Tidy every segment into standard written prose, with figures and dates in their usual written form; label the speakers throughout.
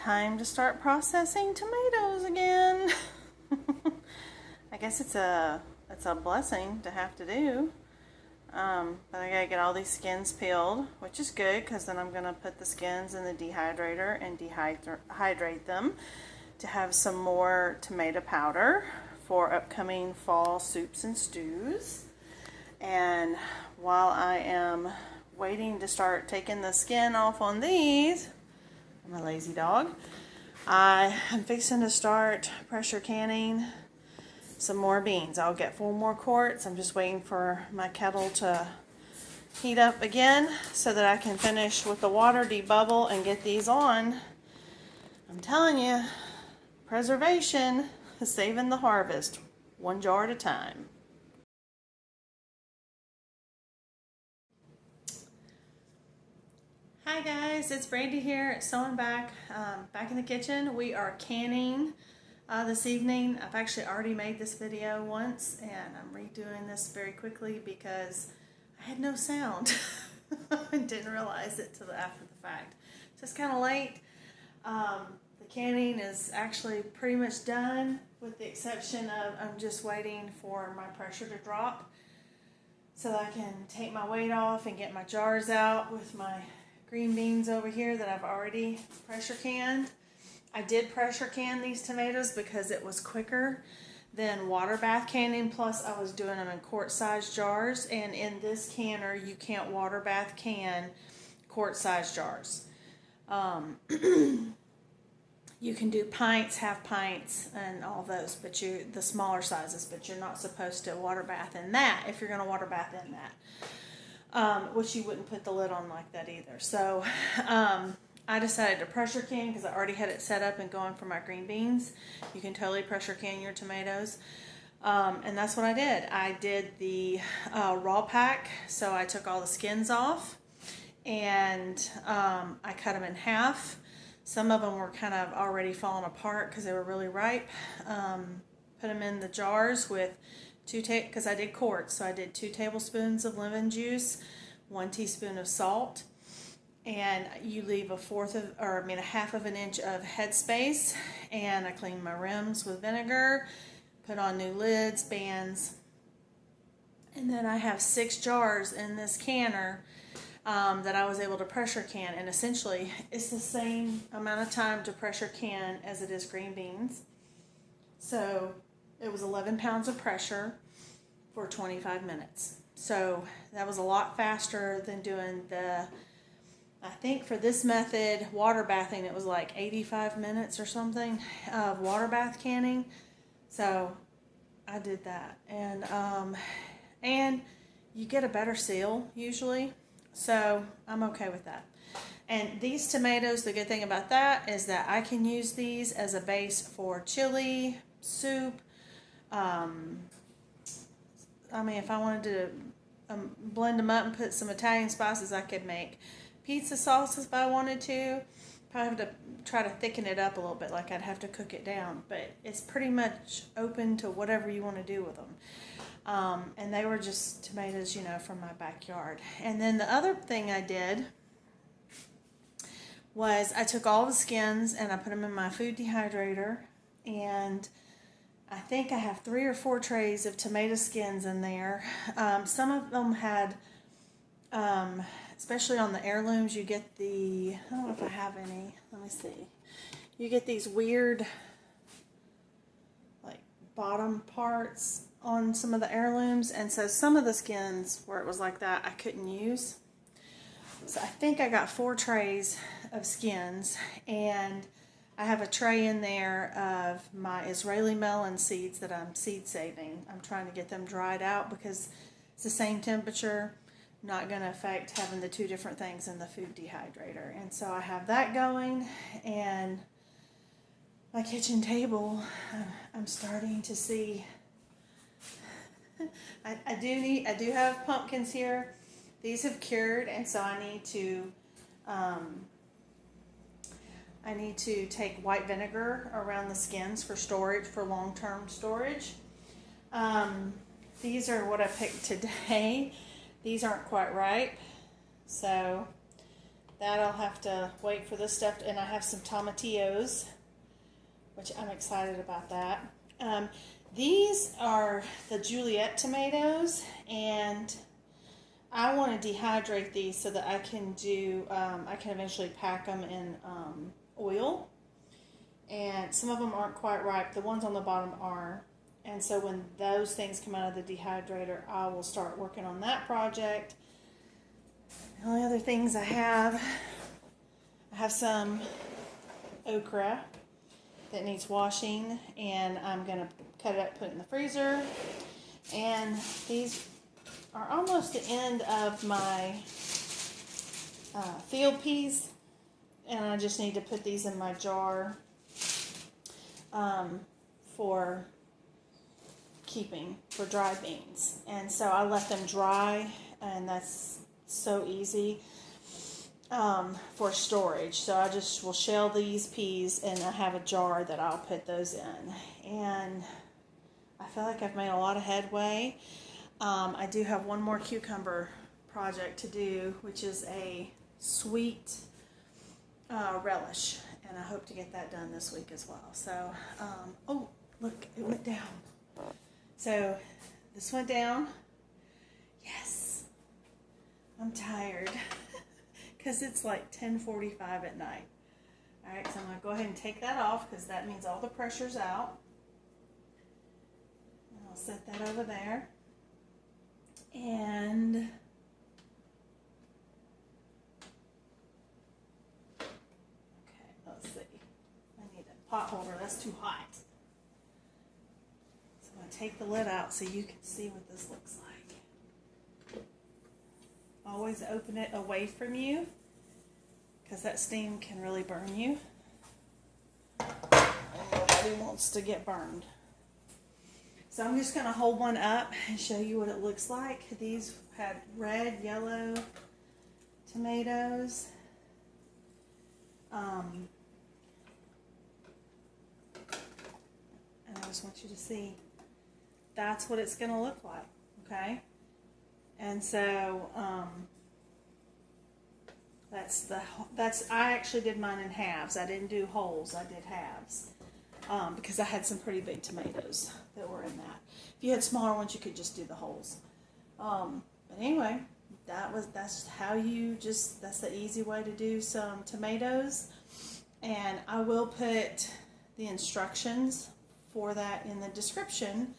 Speaker 1: time to start processing tomatoes again. I guess it's a blessing to have to do. But I gotta get all these skins peeled, which is good because then I'm gonna put the skins in the dehydrator and dehydrate them to have some more tomato powder for upcoming fall soups and stews. And while I am waiting to start taking the skin off on these, I'm a lazy dog, I am fixing to start pressure canning some more beans. I'll get 4 more quarts. I'm just waiting for my kettle to heat up again so that I can finish with the water, debubble, and get these on. I'm telling you, preservation is saving the harvest, 1 jar at a time. Hi guys, it's Brandy here at Sewing Back, back in the kitchen. We are canning this evening. I've actually already made this video once and I'm redoing this very quickly because I had no sound. I didn't realize it till after the fact. So it's kind of late. The canning is actually pretty much done with the exception of I'm just waiting for my pressure to drop so that I can take my weight off and get my jars out with my green beans over here that I've already pressure canned. I did pressure can these tomatoes because it was quicker than water bath canning, plus I was doing them in quart size jars, and in this canner you can't water bath can quart size jars. You can do pints, half pints, and all those, but the smaller sizes, but you're not supposed to water bath in that if you're going to water bath in that. Which you wouldn't put the lid on like that either. So I decided to pressure can because I already had it set up and going for my green beans. You can totally pressure can your tomatoes. And that's what I did. I did the raw pack, so I took all the skins off and I cut them in half. Some of them were kind of already falling apart because they were really ripe. Put them in the jars with because I did quarts, so I did 2 tablespoons of lemon juice, 1 teaspoon of salt, and you leave a half of an inch of headspace. And I cleaned my rims with vinegar, put on new lids, bands, and then I have 6 jars in this canner that I was able to pressure can, and essentially it's the same amount of time to pressure can as it is green beans. So it was 11 pounds of pressure for 25 minutes. So that was a lot faster than doing I think for this method, water bathing, it was like 85 minutes or something of water bath canning. So I did that. And you get a better seal usually. So I'm okay with that. And these tomatoes, the good thing about that is that I can use these as a base for chili, soup. I mean, if I wanted to blend them up and put some Italian spices, I could make pizza sauce if I wanted to. Probably have to try to thicken it up a little bit, like I'd have to cook it down. But it's pretty much open to whatever you want to do with them. And they were just tomatoes, from my backyard. And then the other thing I did was I took all the skins and I put them in my food dehydrator, and I think I have 3 or 4 trays of tomato skins in there. Some of them had, especially on the heirlooms, you get I don't know if I have any. Let me see. You get these weird, like, bottom parts on some of the heirlooms. And so some of the skins where it was like that, I couldn't use. So I think I got 4 trays of skins, and I have a tray in there of my Israeli melon seeds that I'm seed saving. I'm trying to get them dried out because it's the same temperature, not going to affect having the 2 different things in the food dehydrator. And so I have that going, and my kitchen table, I'm starting to see, I do have pumpkins here. These have cured, and so I need to take white vinegar around the skins for storage, for long-term storage. These are what I picked today. These aren't quite ripe, so that'll have to wait for this stuff. And I have some tomatillos, which I'm excited about that. These are the Juliet tomatoes, and I want to dehydrate these so that I can do, I can eventually pack them in oil. And some of them aren't quite ripe. The ones on the bottom are. And so when those things come out of the dehydrator, I will start working on that project. The only other things I have some okra that needs washing, and I'm going to cut it up, put it in the freezer. And these are almost the end of my field peas, and I just need to put these in my jar for keeping, for dry beans. And so I let them dry, and that's so easy for storage. So I just will shell these peas, and I have a jar that I'll put those in. And I feel like I've made a lot of headway. I do have one more cucumber project to do, which is a sweet relish, and I hope to get that done this week as well. So, oh, look, it went down. So this went down. Yes, I'm tired because it's like 10:45 at night. All right, so I'm going to go ahead and take that off because that means all the pressure's out. And I'll set that over there. And okay, let's see. I need a pot holder. That's too hot. So I'm going to take the lid out so you can see what this looks like. Always open it away from you because that steam can really burn you. And nobody wants to get burned. So I'm just going to hold one up and show you what it looks like. These had red, yellow tomatoes. And I just want you to see that's what it's going to look like, okay? And so I actually did mine in halves. I didn't do wholes. I did halves. Because I had some pretty big tomatoes that were in that. If you had smaller ones, you could just do the holes. But anyway, that's the easy way to do some tomatoes. And I will put the instructions for that in the description.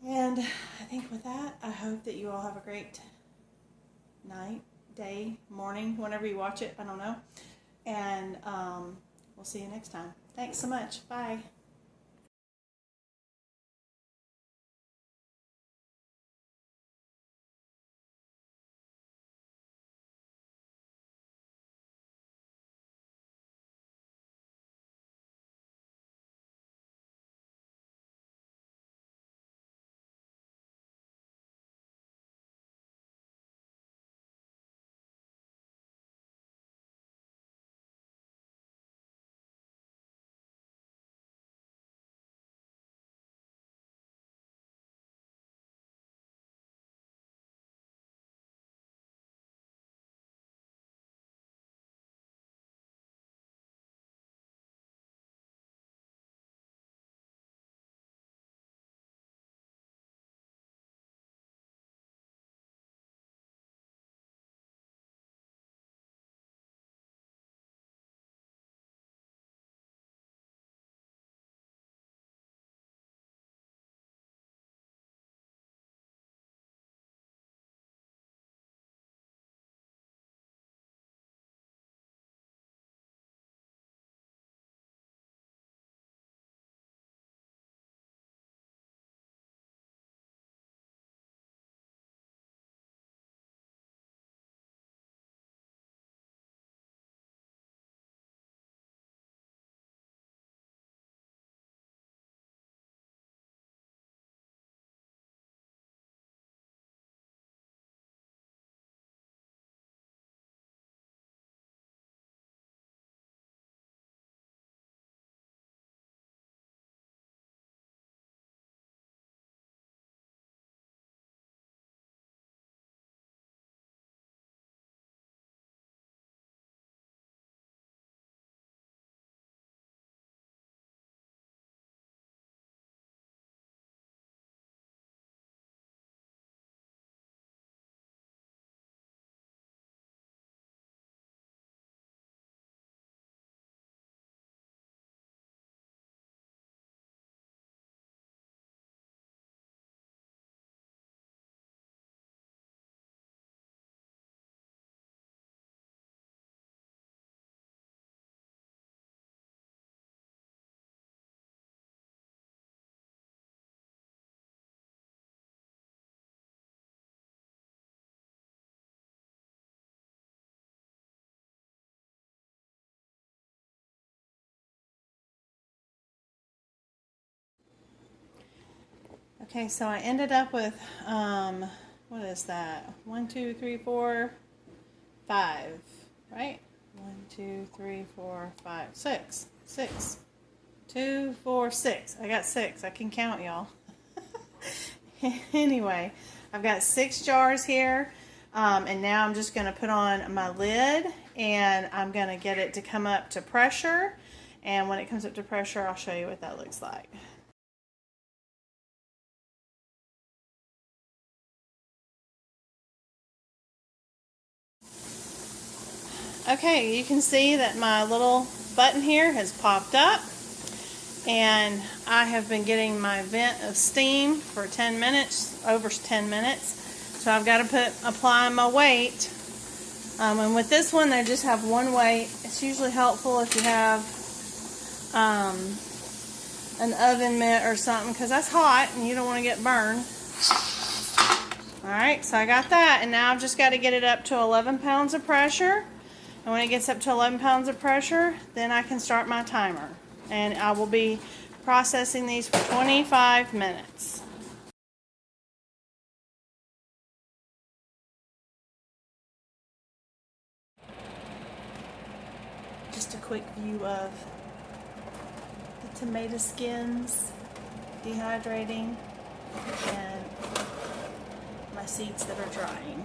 Speaker 1: And I think with that, I hope that you all have a great night, day, morning, whenever you watch it. I don't know. And we'll see you next time. Thanks so much. Bye. Okay, so I ended up with, what is that? 1, 2, 3, 4, 5, right? 1, 2, 3, 4, 5, 6. 6. 2, 4, 6. I got 6. I can count, y'all. Anyway, I've got 6 jars here, and now I'm just going to put on my lid, and I'm going to get it to come up to pressure, and when it comes up to pressure, I'll show you what that looks like. Okay, you can see that my little button here has popped up, and I have been getting my vent of steam for 10 minutes, over 10 minutes. So I've got to apply my weight. And with this one, they just have one weight. It's usually helpful if you have an oven mitt or something, because that's hot and you don't want to get burned. Alright, so I got that, and now I've just got to get it up to 11 pounds of pressure. And when it gets up to 11 pounds of pressure, then I can start my timer. And I will be processing these for 25 minutes. Just a quick view of the tomato skins dehydrating and my seeds that are drying.